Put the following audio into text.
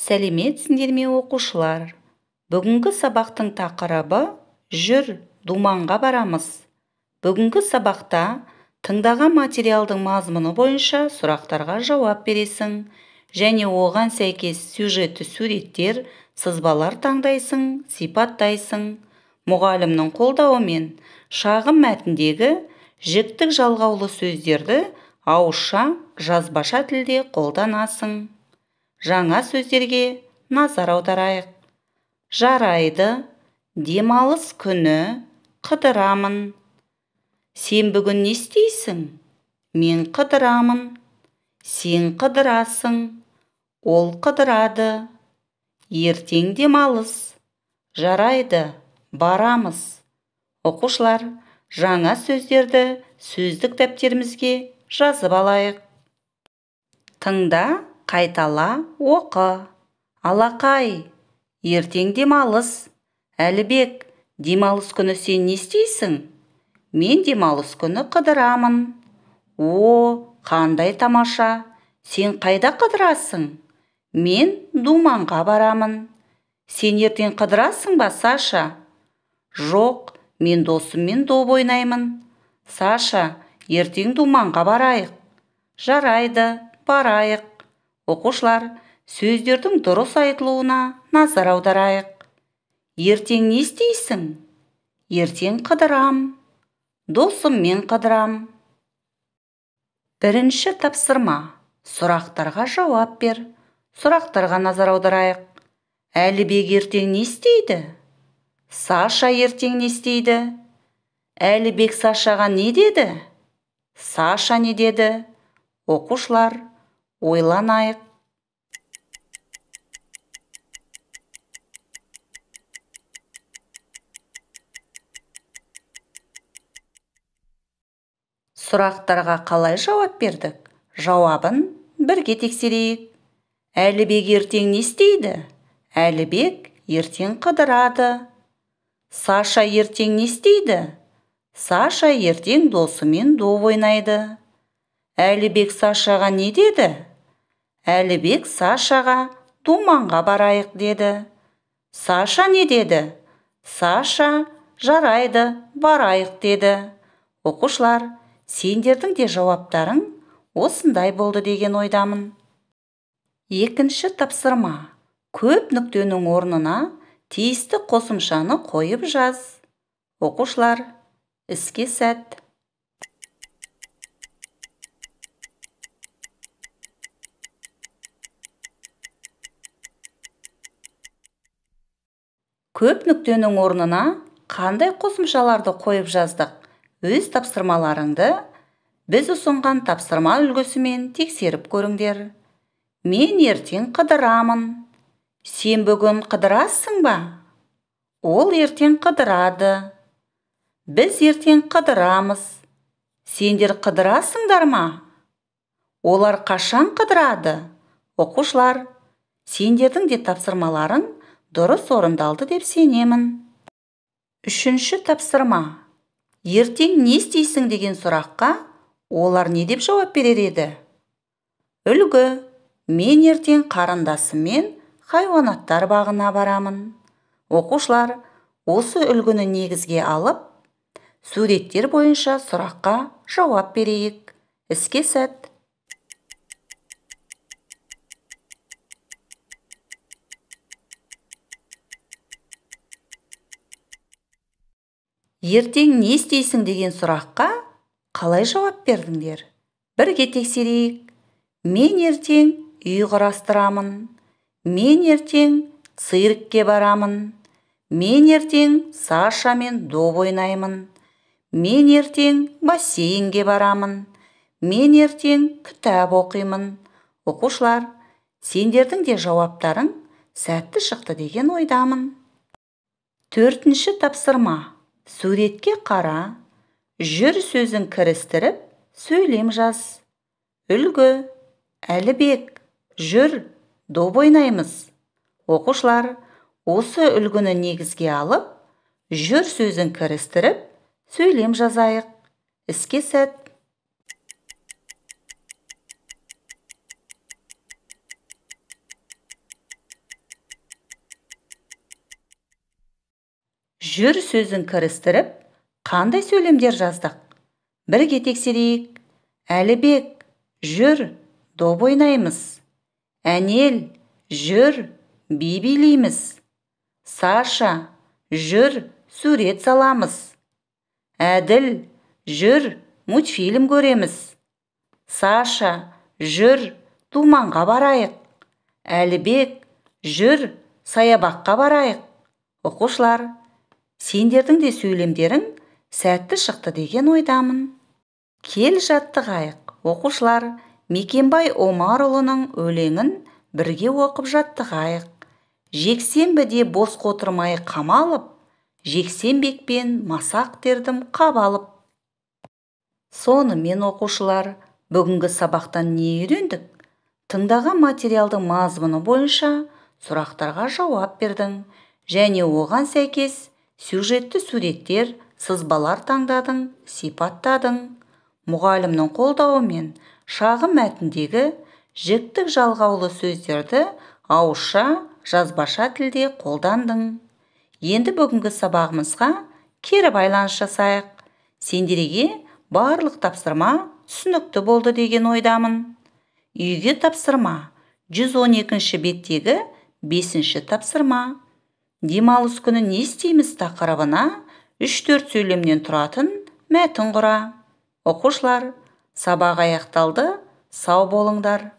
Сәлеметсіңдер ме оқушылар? Бүгінгі сабақтың тақырыбы «Жүр, думанға барамыз». Бүгінгі сабақта тыңдаған материалдың мазмұны бойынша сұрақтарға жауап бересің, және оған сәйкес сюжетті суреттер, сызбалар таңдайсың, сипаттайсың. Мұғалімнің қолдауымен шағын мәтіндегі жіктік жалғаулы сөздерді ауызша, жазбаша тілде қолданасың. Жаңа сөздерге назар аударайық. Жарайды, демалыс күні, қыдырамын. Сен бүгін не істейсің? Мен қыдырамын. Сен қыдырасың. Ол қыдырады. Ертең демалыс. Жарайды, барамыз. Оқушылар, жаңа сөздерді сөздік дәптерімізге жазып алайық. Тыңда, қайтала, оқы. Алақай, ертең демалыс. Әлібек, демалыс күні сен не істейсің? Мен демалыс күні қыдырамын. Қандай тамаша. Сен қайда қыдырасың? Мен думанға барамын. Сен ертең қыдырасың ба, Саша? Жоқ, мен досыммен доп ойнаймын. Саша, ертең думанға барайық. Жарайды, барайық. Оқушылар, сөздердің дұрыс айтылуына назар аударайық. Ертең не істейсің? Ертең қыдырам. Досыммен қыдырам. Бірінші тапсырма. Сұрақтарға жауап бер. Сұрақтарға назар аударайық. Әлібек ертең не істейді? Саша ертең не істейді? Әлібек Сашаға не деді? Саша не деді? Оқушылар, ойланайық. Сұрақтарға қалай жауап бердік? Жауабын бірге тексерейік. Әлібек ертең не істейді? Әлібек ертең қыдырады. Саша ертең не істейді? Саша ертең досымен доп ойнайды. Әлібек Сашаға не деді? Әлібек Сашаға думанға барайық деді. Саша не деді? Саша жарайды, барайық деді. Оқушылар, сендердің де жауаптарың осындай болды деген ойдамын. Екінші тапсырма. Көп нүктенің орнына тиісті қосымшаны қойып жаз. Оқушылар, іске сәт. Көп нүктенің орнына қандай қосымшаларды қойып жаздық? Өз тапсырмаларыңды біз ұсынған тапсырма үлгісімен тексеріп көріңдер. Мен ертең қыдырамын. Сен бүгін қыдырасың ба? Ол ертең қыдырады. Біз ертең қыдырамыз. Сендер қыдырасыңдар ма? Олар қашан қыдырады? Оқушылар, сендердің де тапсырмаларың дұрыс орындалды деп сенемін. Үшінші тапсырма. Ертең не істейсің деген сұраққа олар не деп жауап берер еді? Үлгі. Мен ертең қарындасыммен хайуанаттар бағына барамын. Оқушылар, осы үлгіні негізге алып, суреттер бойынша сұраққа жауап берейік. Іске сәт. Ертең не істейсің деген сұраққа қалай жауап бердіңдер? Бірге тексерейік. Мен ертең үй құрастырамын. Мен ертең циркке барамын. Мен ертең Сашамен доп ойнаймын. Мен ертең бассейнге барамын. Мен ертең кітап оқимын. Оқушылар, сендердің де жауаптарың сәтті шықты деген ойдамын. Төртінші тапсырма. Суретке қара, жүр сөзін кірістіріп, сөйлем жаз. Үлгі. Әлібек, жүр, доп ойнаймыз. Оқушылар, осы үлгіні негізге алып, жүр сөзін кірістіріп, сөйлем жазайық. Іске сәт. Жүр сөзін кірістіріп, қандай сөйлемдер жаздық? Бірге тексерейік. Әлібек, жүр, доп ойнаймыз. Әнел, жүр, би билейміз. Саша, жүр, сурет саламыз. Әділ, жүр, мультфильм көреміз. Саша, жүр, думанға барайық. Әлібек, жүр, саябаққа барайық. Оқушылар, сендердің де сөйлемдерің сәтті шықты деген ойдамын. Кел жаттығайық. Оқушылар, Мекенбай Омарұлының өлеңін бірге оқып жаттығайық. Жексенбіде бос отырмай қамалып, жексенбекпен масақ тердім қабалып. Сонымен оқушылар, бүгінгі сабақтан не үйрендік? Тыңдаған материалдың мазмұны бойынша сұрақтарға жауап бердің, және оған сәйкес сюжетті суреттер, сызбалар таңдадың, сипаттадың. Мұғалімнің қолдауымен шағын мәтіндегі жіктік жалғаулы сөздерді ауызша, жазбаша тілде қолдандың. Енді бүгінгі сабағымызға кері байланыс жасайық. Сендерге барлық тапсырма түсінікті болды деген ойдамын. Үйге тапсырма 112-ші беттегі 5-ші тапсырма. Демалыс күні не істейміз тақырыбына 3-4 сөйлемнен тұратын мәтін құра. Оқушылар, сабақ аяқталды, сау болыңдар.